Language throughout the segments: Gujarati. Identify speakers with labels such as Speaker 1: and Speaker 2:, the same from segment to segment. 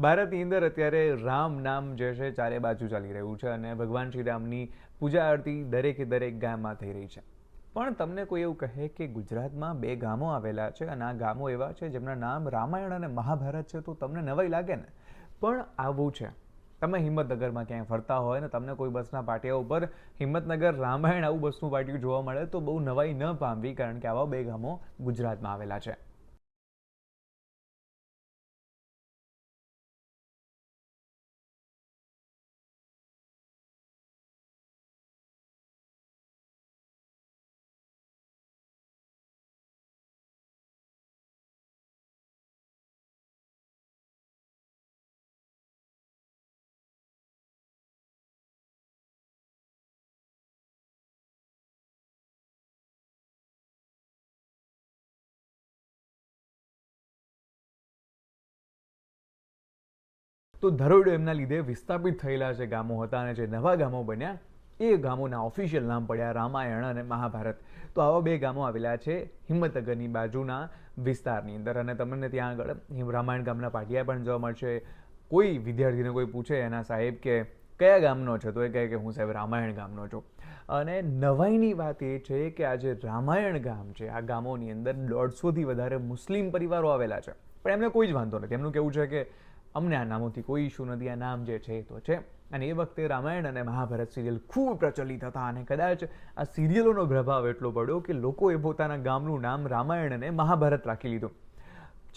Speaker 1: ભારતની અંદર અત્યારે રામ નામ જે છે ચારે બાજુ ચાલી રહ્યું છે અને ભગવાન શ્રી રામની પૂજા આરતી દરેકે દરેક ગામમાં થઈ રહી છે. પણ તમને કોઈ એવું કહે કે ગુજરાતમાં બે ગામો આવેલા છે અને આ ગામો એવા છે જેમના નામ રામાયણ અને મહાભારત છે, તો તમને નવાઈ લાગે ને. પણ આવું છે, તમે હિંમતનગરમાં ક્યાંય ફરતા હોય ને તમને કોઈ બસના પાટિયા ઉપર હિંમતનગર રામાયણ આવું બસનું પાટિયું જોવા મળે તો બહુ નવાઈ ન પામવી, કારણ કે આવા બે ગામો ગુજરાતમાં આવેલા છે. તો ધરોડો એમના લીધે વિસ્થાપિત થયેલા જે ગામો હતા અને જે નવા ગામો બન્યા એ ગામોના ઓફિશિયલ નામ પડ્યા રામાયણ અને મહાભારત. તો આવા બે ગામો આવેલા છે હિંમતનગરની બાજુના વિસ્તારની અંદર અને તમને ત્યાં આગળ રામાયણ ગામના પાટિયા પણ જોવા મળશે. કોઈ વિદ્યાર્થીને કોઈ પૂછે એના સાહેબ કે કયા ગામનો છે, તો એ કહે કે હું સાહેબ રામાયણ ગામનો છું. અને નવાઈની વાત એ છે કે આ જે રામાયણ ગામ છે આ ગામોની અંદર 150થી વધારે મુસ્લિમ પરિવારો આવેલા છે, પણ એમને કોઈ જ વાંધો નથી. એમનું કેવું છે કે અમને આ નામોથી કોઈ ઇશ્યુ નથી, આ નામ જે છે એ તો છે. અને એ વખતે રામાયણ અને મહાભારત સિરિયલ ખૂબ પ્રચલિત હતા અને કદાચ આ સિરિયલોનો પ્રભાવ એટલો પડ્યો કે લોકોએ પોતાના ગામનું નામ રામાયણ અને મહાભારત રાખી લીધું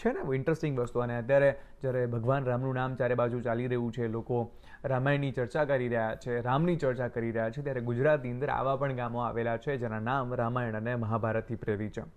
Speaker 1: છે ને. ઇન્ટરેસ્ટિંગ વસ્તુ. અને અત્યારે જ્યારે ભગવાન રામનું નામ ચારે બાજુ ચાલી રહ્યું છે, લોકો રામાયણની ચર્ચા કરી રહ્યા છે, રામની ચર્ચા કરી રહ્યા છે, ત્યારે ગુજરાતની અંદર આવા પણ ગામો આવેલા છે જેના નામ રામાયણ અને મહાભારતથી પ્રેરિત છે.